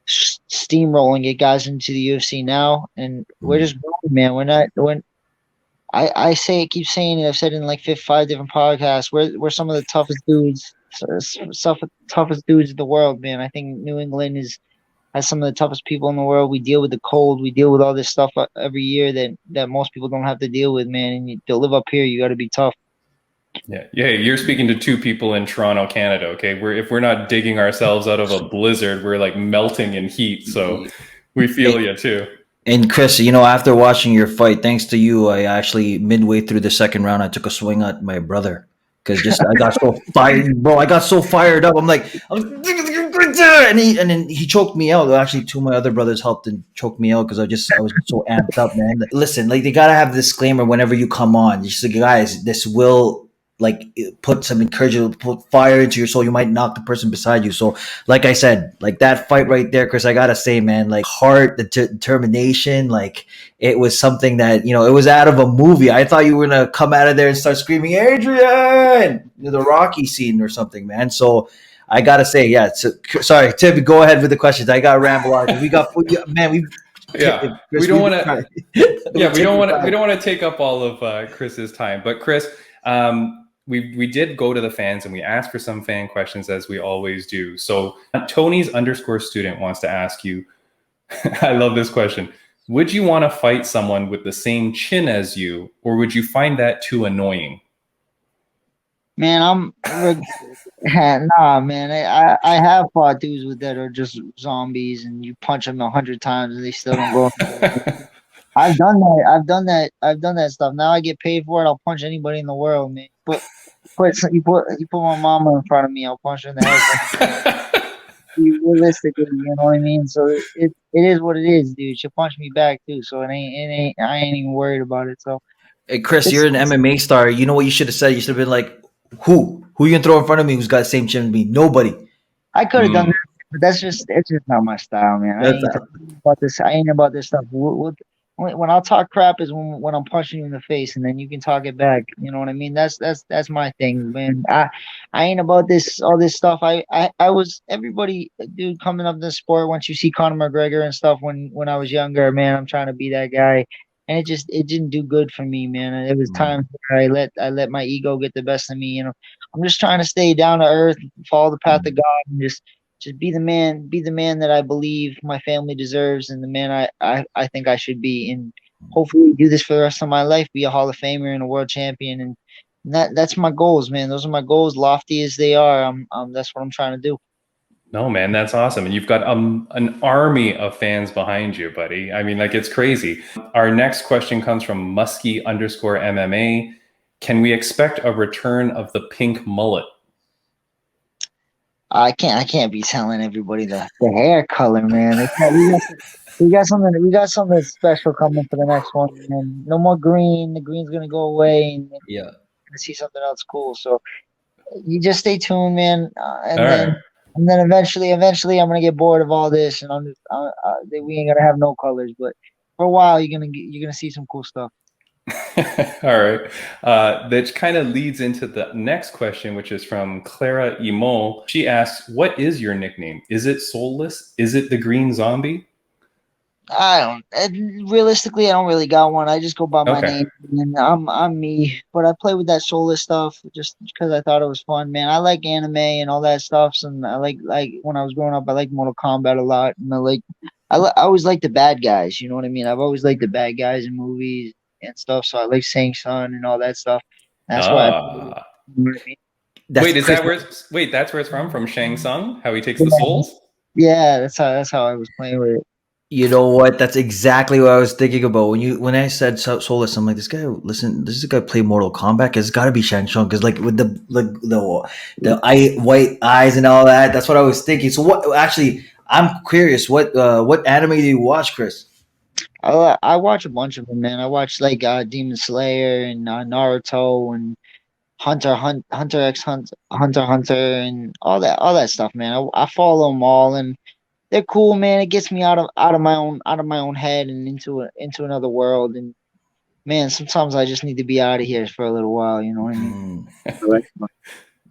steamroll and get guys into the UFC now, and we're just growing, man. I say it, keep saying it. I've said it in like 5 different podcasts. We're some of the toughest dudes. Toughest dudes in the world, man. I think New England has some of the toughest people in the world. We deal with the cold. We deal with all this stuff every year that most people don't have to deal with, man. And to live up here, you got to be tough. Yeah. You're speaking to two people in Toronto, Canada. Okay, if we're not digging ourselves out of a blizzard, we're like melting in heat. So we feel you too. And Kris, you know, after watching your fight, thanks to you, I actually midway through the second round, I took a swing at my brother. Because I got so fired, bro. I got so fired up. I'm like, and then he choked me out. Actually, two of my other brothers helped and choked me out because I was so amped up, man. Listen, like they gotta have a disclaimer whenever you come on. Just like, guys, this will like put some encouragement, put fire into your soul. You might knock the person beside you. So, like I said, like that fight right there, Kris, I gotta say, man, like heart, the determination, like it was something that, you know, it was out of a movie. I thought you were gonna come out of there and start screaming, Adrian, the Rocky scene or something, man. So I gotta say, yeah. Sorry, Tim, go ahead with the questions. I got ramble on. We don't want to. Yeah, we don't want to take up all of Kris's time. But Kris, we did go to the fans and we asked for some fan questions as we always do. So Tony's _student wants to ask you. I love this question. Would you want to fight someone with the same chin as you, or would you find that too annoying? Man, nah, man. I have fought dudes with that are just zombies, and you punch them 100 times and they still don't go. I've done that. I've done that stuff. Now I get paid for it. I'll punch anybody in the world, man. But you put my mama in front of me, I'll punch her in the head. Realistically, you know what I mean? So it is what it is, dude. She'll punch me back too. So I ain't even worried about it. So hey, Kris, you're an MMA star. You know what you should have said? You should have been like, who you gonna throw in front of me who's got the same chin as me? Nobody. I could have done that, but it's just not my style, man. I ain't about this stuff. When I'll talk crap is when I'm punching you in the face, and then you can talk it back. You know what I mean? That's my thing, man. I ain't about all this stuff. I was everybody, dude, coming up in the sport. Once you see Conor McGregor and stuff, when I was younger, man, I'm trying to be that guy, and it didn't do good for me, man. It was time where I let my ego get the best of me. You know, I'm just trying to stay down to earth, follow the path of God, and just be the man that I believe my family deserves, and the man I think I should be, and hopefully do this for the rest of my life, be a Hall of Famer and a world champion, and that's my goals, man. Those are my goals, lofty as they are. That's what I'm trying to do. No, man, that's awesome. And you've got an army of fans behind you, buddy. I mean, like, it's crazy. Our next question comes from Muskie_MMA. Can we expect a return of the pink mullet? I can't be telling everybody the hair color, man. We got something special coming for the next one, man. No more green. The green's gonna go away, and yeah, gonna see something else cool. So you just stay tuned, man. And then eventually, I'm gonna get bored of all this, and we ain't gonna have no colors. But for a while, you're gonna see some cool stuff. All right. That kind of leads into the next question, which is from Clara Imol. She asks, what is your nickname? Is it Soulless? Is it the Green Zombie? Realistically, I don't really got one. I just go by my Okay. name, and I'm me. But I play with that soulless stuff just because I thought it was fun, man. I like anime and all that stuff, and I like when I was growing up, I liked Mortal Kombat a lot, and I always like the bad guys. You know what I mean? I've always liked the bad guys in movies and stuff, so I like Sang Sun and all that stuff. That's why. You Ah. know what I mean? Wait, That's is Chris. that where wait, that's where it's from Shang Tsung? How he takes the souls? Yeah, that's how I was playing with it. You know what? That's exactly what I was thinking about when I said Soulless. I'm like, this guy. Listen, this guy play Mortal Kombat. It's got to be Shang Tsung because like with the white eyes and all that. That's what I was thinking. So what? Actually, I'm curious. What anime do you watch, Chris? I watch a bunch of them, man. I watch like Demon Slayer and Naruto and Hunter X Hunter and all that stuff, man. I follow them all, and they're cool, man. It gets me out of my own head and into another world. And man, sometimes I just need to be out of here for a little while. You know what I mean? Hmm. Right.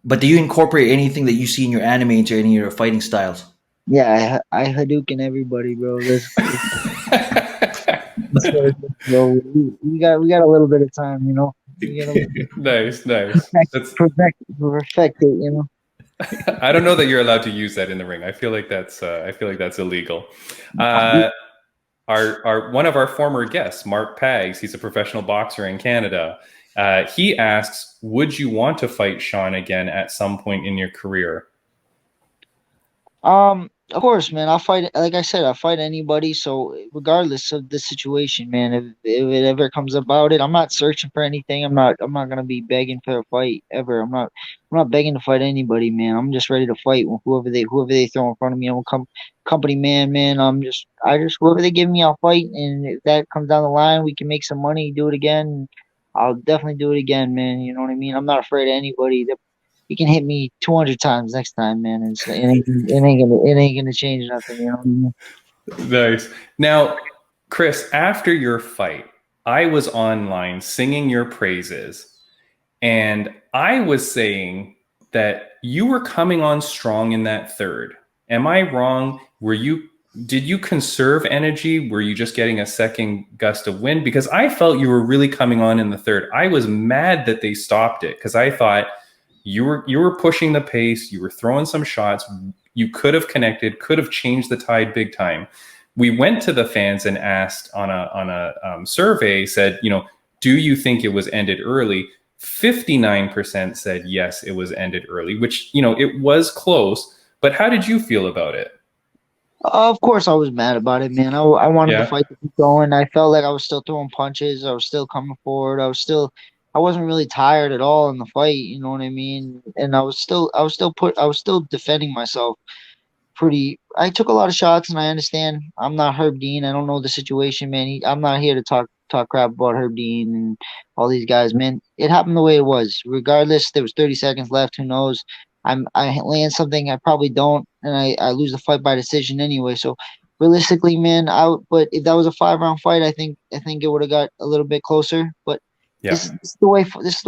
But do you incorporate anything that you see in your anime into any of your fighting styles? Yeah, I Hadouken everybody, bro. That's what it is, bro. We got a little bit of time, you know. We got a little bit Nice, nice. That's perfect it, you know. I don't know that you're allowed to use that in the ring. I feel like that's illegal. Our one of our former guests, Mark Pags, he's a professional boxer in Canada. He asks, would you want to fight Sean again at some point in your career? Of course, man. I'll fight. Like I said, I'll fight anybody. So regardless of the situation, man, if it ever comes about it, I'm not searching for anything. I'm not gonna be begging for a fight ever. I'm not begging to fight anybody, man. I'm just ready to fight whoever they throw in front of me. I'm a company man, man. I just whoever they give me, I'll fight. And if that comes down the line, we can make some money, do it again. I'll definitely do it again, man. You know what I mean? I'm not afraid of anybody. You can hit me 200 times next time, man. It ain't gonna change nothing. You know what I mean? Nice. Now, Kris, after your fight, I was online singing your praises, and I was saying that you were coming on strong in that third. Am I wrong? Did you conserve energy? Were you just getting a second gust of wind? Because I felt you were really coming on in the third. I was mad that they stopped it because I thought you were pushing the pace, you were throwing some shots, you could have connected, could have changed the tide big time. We went to the fans and asked on a survey, said, do you think it was ended early? 59% said yes, it was ended early, which it was close. But how did you feel about it? Of course, I was mad about it, man. I wanted the Yeah. fight to keep going. I felt like I was still throwing punches. I was still coming forward. I wasn't really tired at all in the fight. You know what I mean? And I was still defending myself. I took a lot of shots, and I understand. I'm not Herb Dean. I don't know the situation, man. I'm not here to talk crap about Herb Dean and all these guys, man. It happened the way it was. Regardless, there was 30 seconds left. Who knows? I land something, I probably don't, and I lose the fight by decision anyway. So realistically, man, but if that was a 5 round fight, I think it would have got a little bit closer. But Yeah. this is the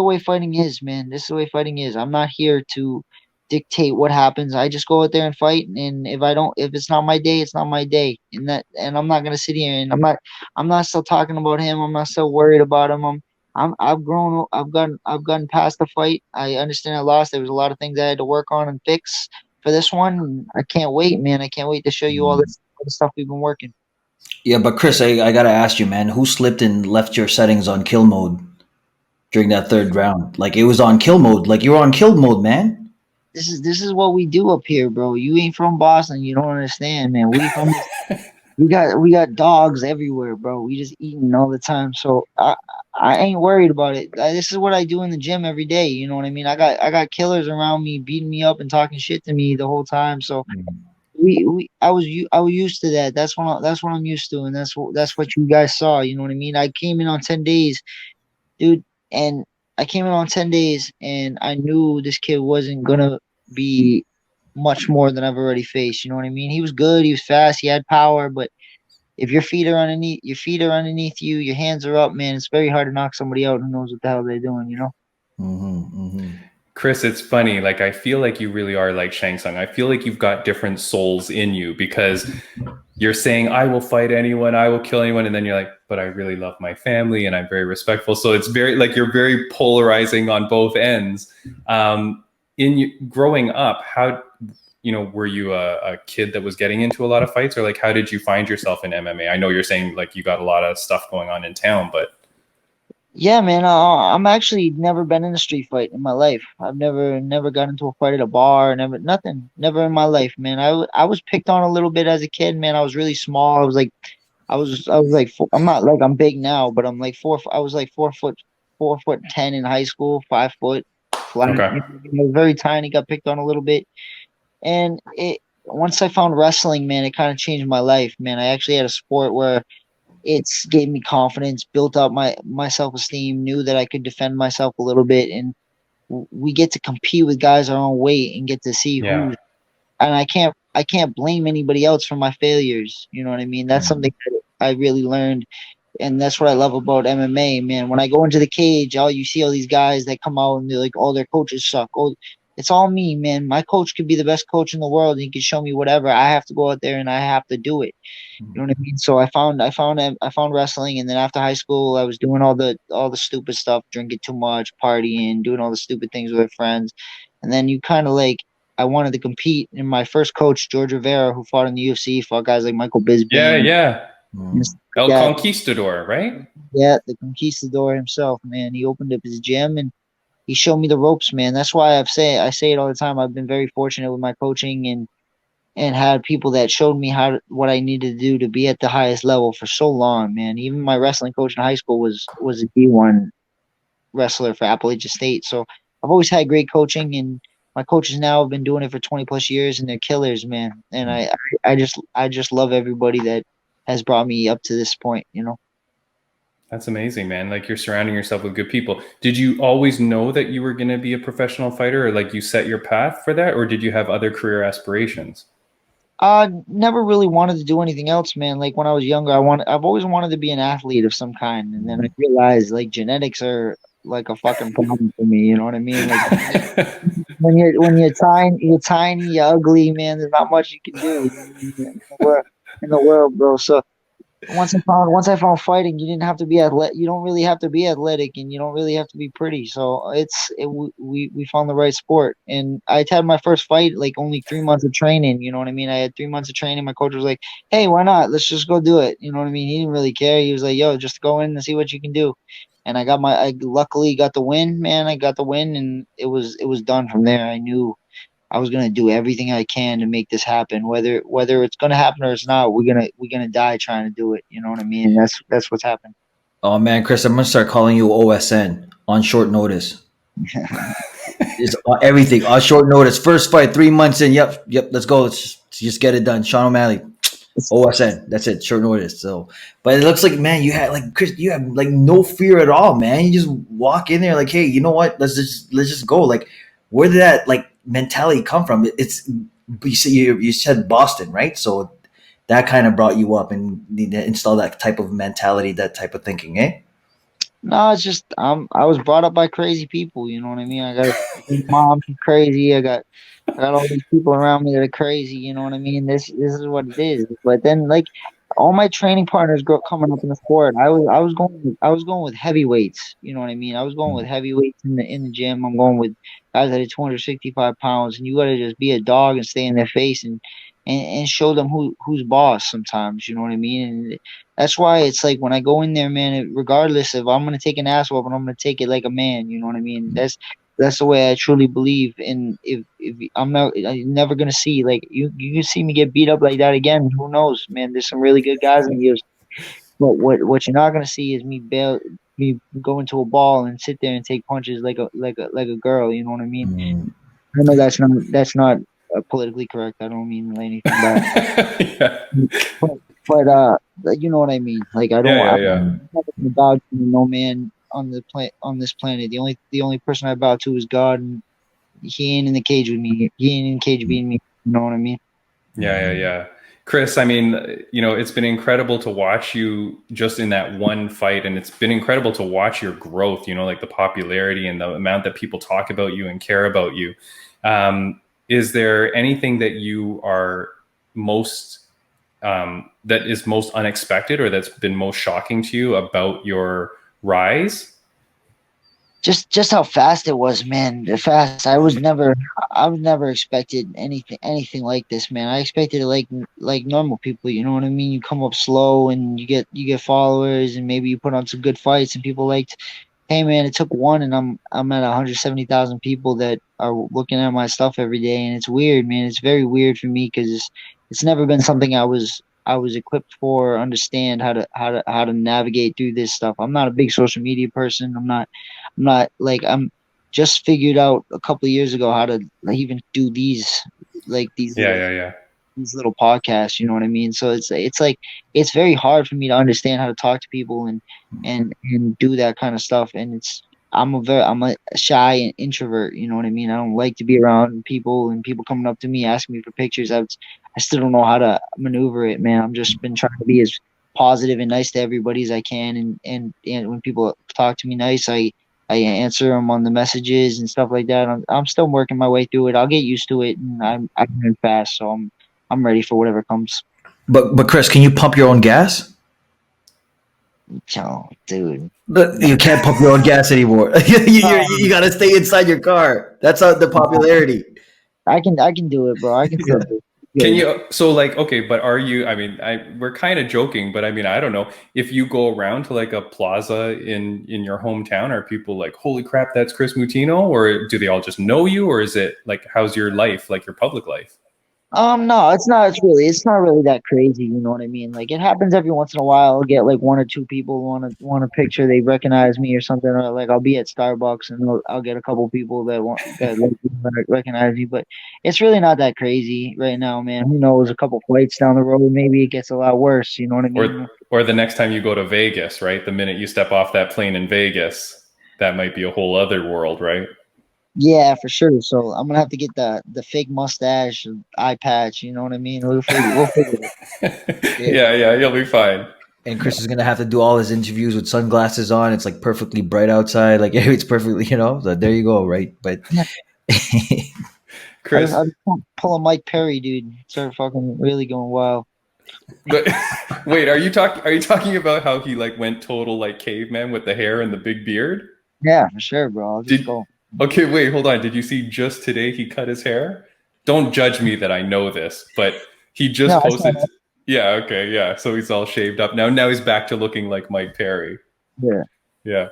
way fighting is, man. This is the way fighting is. I'm not here to dictate what happens. I just go out there and fight, and if it's not my day, it's not my day. And I'm not gonna sit here and I'm not still talking about him. I'm not still worried about him. I've grown. I've gotten past the fight. I understand I lost. There was a lot of things I had to work on and fix for this one. I can't wait, man. I can't wait to show you all the stuff we've been working. Yeah, but Chris, I gotta ask you, man, who slipped and left your settings on kill mode during that third round? Like it was on kill mode. Like you were on kill mode, man. This is what we do up here, bro. You ain't from Boston. You don't understand, man. We got dogs everywhere, bro. We just eating all the time. So I ain't worried about it. This is what I do in the gym every day. You know what I mean? I got killers around me beating me up and talking shit to me the whole time. So I was used to that. That's what I'm used to, and that's what you guys saw. You know what I mean? I came in on 10 days, dude, and I came in on 10 days, and I knew this kid wasn't gonna be much more than I've already faced. You know what I mean? He was good. He was fast. He had power, but if your feet are underneath you, your hands are up, man. It's very hard to knock somebody out who knows what the hell they're doing, you know. Chris, it's funny. Like, I feel like you really are like Shang Tsung. I feel like you've got different souls in you, because you're saying, I will fight anyone, I will kill anyone. And then you're like, but I really love my family and I'm very respectful. So it's very, like, you're very polarizing on both ends. Growing up, how, were you a kid that was getting into a lot of fights, or like, how did you find yourself in MMA? I know you're saying like you got a lot of stuff going on in town, but. Yeah, man. I'm actually never been in a street fight in my life. I've never got into a fight at a bar. Never in my life, man. I was picked on a little bit as a kid, man. I was really small. I was like I'm not like I'm big now, but I'm like four. I was like 4'10" in high school, 5 foot flat. Okay. I was very tiny. Got picked on a little bit, and once I found wrestling, man, it kind of changed my life, man. I actually had a sport where it's gave me confidence, built up my self-esteem, knew that I could defend myself a little bit, and we get to compete with guys our own weight and get to see who's. And I can't blame anybody else for my failures. You know what I mean? That's something that I really learned, and that's what I love about MMA, man. When I go into the cage, you see all these guys that come out and they're like, "Oh, their coaches suck." Oh, it's all me, man. My coach could be the best coach in the world, and he can show me whatever. I have to go out there and I have to do it. You know what I mean? So I found wrestling, and then after high school, I was doing all the stupid stuff, drinking too much, partying, doing all the stupid things with friends, and then you kind of like. I wanted to compete, and my first coach, George Rivera, who fought in the UFC, fought guys like Michael Bisping. Yeah. El Conquistador, right? Yeah, the Conquistador himself, man. He opened up his gym and he showed me the ropes, man. That's why I say it all the time. I've been very fortunate with my coaching and had people that showed me what I needed to do to be at the highest level for so long, man. Even my wrestling coach in high school was a D1 wrestler for Appalachia State. So I've always had great coaching, and my coaches now have been doing it for 20 plus years, and they're killers, man. And I just love everybody that has brought me up to this point, you know. That's amazing, man. Like, you're surrounding yourself with good people. Did you always know that you were going to be a professional fighter, or like you set your path for that, or did you have other career aspirations? Never really wanted to do anything else, man. Like when I was younger, I've always wanted to be an athlete of some kind, and then I realized like genetics are like a fucking problem for me. You know what I mean? Like when you're tiny, you're ugly, man. There's not much you can do in the world, bro. So once I found fighting, you didn't have to be athletic. You don't really have to be athletic, and you don't really have to be pretty. So we found the right sport. And I had my first fight like only 3 months of training. You know what I mean? I had 3 months of training. My coach was like, "Hey, why not? Let's just go do it." You know what I mean? He didn't really care. He was like, "Yo, just go in and see what you can do." And I luckily got the win, man. I got the win, and it was done from there. I knew I was gonna do everything I can to make this happen. Whether it's gonna happen or it's not, we're gonna die trying to do it. You know what I mean? That's what's happened. Oh man, Chris, I'm gonna start calling you OSN on short notice. It's everything on short notice. First fight, 3 months in. Yep. Let's go. Let's just get it done. Sean O'Malley, OSN. That's it. Short notice. So, but it looks like, man, you had like Chris. You have like no fear at all, man. You just walk in there like, hey, you know what? Let's just go. Like, where did that like mentality come from? It's you said Boston, right? So that kind of brought you up and install that type of mentality, that type of thinking, eh? No, it's just I was brought up by crazy people. You know what I mean? I got my mom crazy. I got all these people around me that are crazy. You know what I mean? This is what it is. But then like all my training partners coming up in the sport, I was going with heavyweights. You know what I mean? I was going with heavyweights in the gym. I'm going with guys that are 265 pounds, and you got to just be a dog and stay in their face and show them who's boss sometimes. You know what I mean? And that's why it's like when I go in there, man, regardless if I'm going to take an ass whooping, I'm going to take it like a man. You know what I mean? That's the way I truly believe. And if I'm never going to see, like, you can see me get beat up like that again. Who knows, man? There's some really good guys in here. But what you're not going to see is me go into a ball and sit there and take punches like a girl. You know what I mean? I know that's not politically correct. I don't mean anything bad. But you know what I mean. Like I'm not gonna bow to no man on this planet. The only person I bow to is God, and he ain't in the cage with me. He ain't in the cage beating me. You know what I mean? Yeah. Kris, I mean, it's been incredible to watch you just in that one fight, and it's been incredible to watch your growth, like the popularity and the amount that people talk about you and care about you. Is there anything that you are most, that is most unexpected or that's been most shocking to you about your rise? Just how fast it was, man. Fast. I was never expected anything like this, man. I expected it like normal people. You know what I mean? You come up slow and you get followers, and maybe you put on some good fights, and people liked. Hey, man, it took one, and I'm at 170,000 people that are looking at my stuff every day, and it's weird, man. It's very weird for me because it's never been something I was equipped for or understand how to navigate through this stuff. I'm not a big social media person. I'm just figured out a couple of years ago how to even do these these little podcasts, you know what I mean? So it's like it's very hard for me to understand how to talk to people and do that kind of stuff. And I'm a shy introvert, you know what I mean? I don't like to be around people and people coming up to me asking me for pictures. I still don't know how to maneuver it, man. I've just been trying to be as positive and nice to everybody as I can, and when people talk to me nice, I answer them on the messages and stuff like that. I'm still working my way through it. I'll get used to it, and I'm learning fast, so I'm ready for whatever comes. But Kris, can you pump your own gas? Oh, dude, You can't pump your own gas anymore. you got to stay inside your car. That's the popularity. I can do it, bro. I can still do it. Can you, so okay, but are you, I mean, we're kind of joking, but I mean, I don't know if you go around to like a plaza in your hometown, are people like, holy crap, that's Kris Moutinho? Or do they all just know you? Or is it like, how's your life, like your public life? No, it's not really that crazy, you know what I mean? Like, it happens every once in a while. I'll get like one or two people want a picture, they recognize me or something, or like I'll be at Starbucks and I'll get a couple people that recognize me, but it's really not that crazy right now, man. Who knows, a couple flights down the road, maybe it gets a lot worse, you know what I mean? Or the next time you go to Vegas, right? The minute you step off that plane in Vegas, that might be a whole other world, right? Yeah, for sure. So I'm gonna have to get the fake mustache, eye patch. You know what I mean? We'll figure it. Yeah, you'll be fine. And Kris is gonna have to do all his interviews with sunglasses on. It's like perfectly bright outside. Like it's perfectly, So there you go, right? But Kris, I'll pull a Mike Perry, dude. Start fucking really going wild. But wait, are you talking about how he like went total like caveman with the hair and the big beard? Yeah, for sure, bro. I'll just go. Okay, wait, hold on. Did you see just today he cut his hair? Don't judge me that I know this, but he just posted. Yeah, okay, yeah. So he's all shaved up now. Now he's back to looking like Mike Perry. Yeah.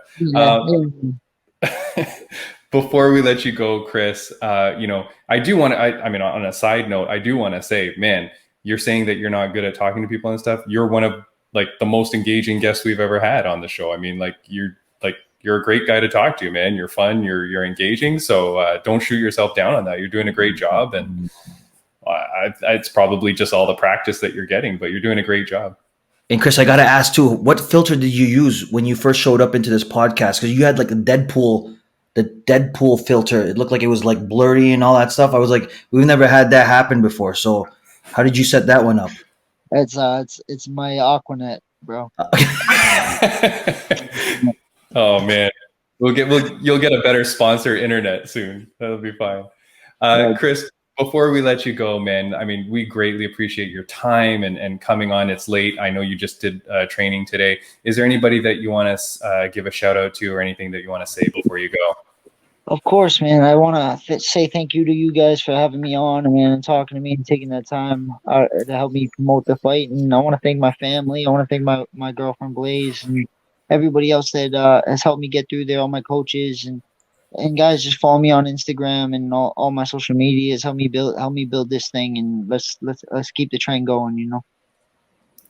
Before we let you go, Kris, I do want to. I mean, on a side note, I do want to say, man, you're saying that you're not good at talking to people and stuff. You're one of like the most engaging guests we've ever had on the show. I mean, you're a great guy to talk to, man. You're fun. You're engaging. So don't shoot yourself down on that. You're doing a great job, and it's probably just all the practice that you're getting, but you're doing a great job. And Kris, I got to ask too, what filter did you use when you first showed up into this podcast? Because you had like the Deadpool filter. It looked like it was like blurry and all that stuff. I was like, we've never had that happen before. So how did you set that one up? It's my Aquanet, bro. Oh man, you'll get a better sponsor internet soon. That'll be fine. Kris, before we let you go, man, I mean, we greatly appreciate your time and coming on. It's late. I know you just did training today. Is there anybody that you want to give a shout out to or anything that you want to say before you go? Of course, man. I want to say thank you to you guys for having me on, man, and talking to me and taking that time to help me promote the fight. And I want to thank my family. I want to thank my girlfriend Blaze and everybody else that has helped me get through there, all my coaches and guys. Just follow me on Instagram and all my social medias. Help me build this thing, and let's keep the train going,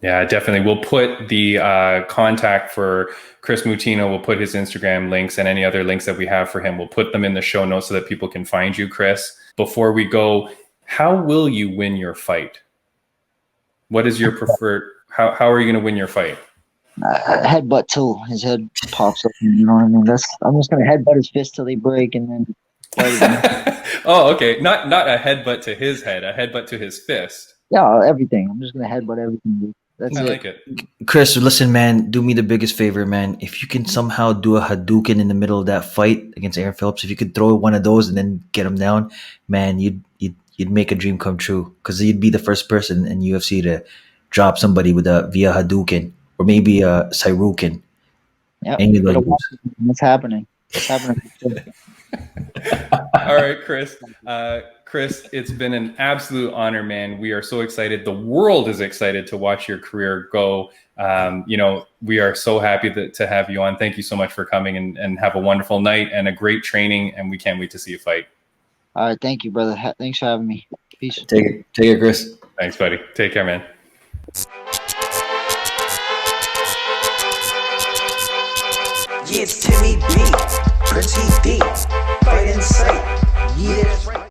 Yeah, definitely. We'll put the contact for Kris Moutinho. We'll put his Instagram links and any other links that we have for him. We'll put them in the show notes so that people can find you, Kris. Before we go, how will you win your fight? What is your preferred? How are you going to win your fight? Headbutt till his head pops up. You know what I mean? I'm just gonna headbutt his fist till they break, and then fight him. Oh, okay. Not a headbutt to his head, a headbutt to his fist. Yeah, everything. I'm just gonna headbutt everything, dude. That's I it. like it. Chris, listen, man. Do me the biggest favor, man. If you can somehow do a Hadouken in the middle of that fight against Aaron Phillips, if you could throw one of those and then get him down, man, you'd make a dream come true. Because you'd be the first person in UFC to drop somebody with a via Hadouken or maybe a Sairuken. Yep. And you'd Better like, watch it. It's happening. It's happening. All right, Chris. Chris, it's been an absolute honor, man. We are so excited. The world is excited to watch your career go. We are so happy to have you on. Thank you so much for coming and have a wonderful night and a great training. And we can't wait to see you fight. All right. Thank you, brother. Thanks for having me. Peace. take it, Chris. Thanks, buddy. Take care, man. Yeah, it's Timmy B, Pretty D, fight in sight. Yeah, that's right.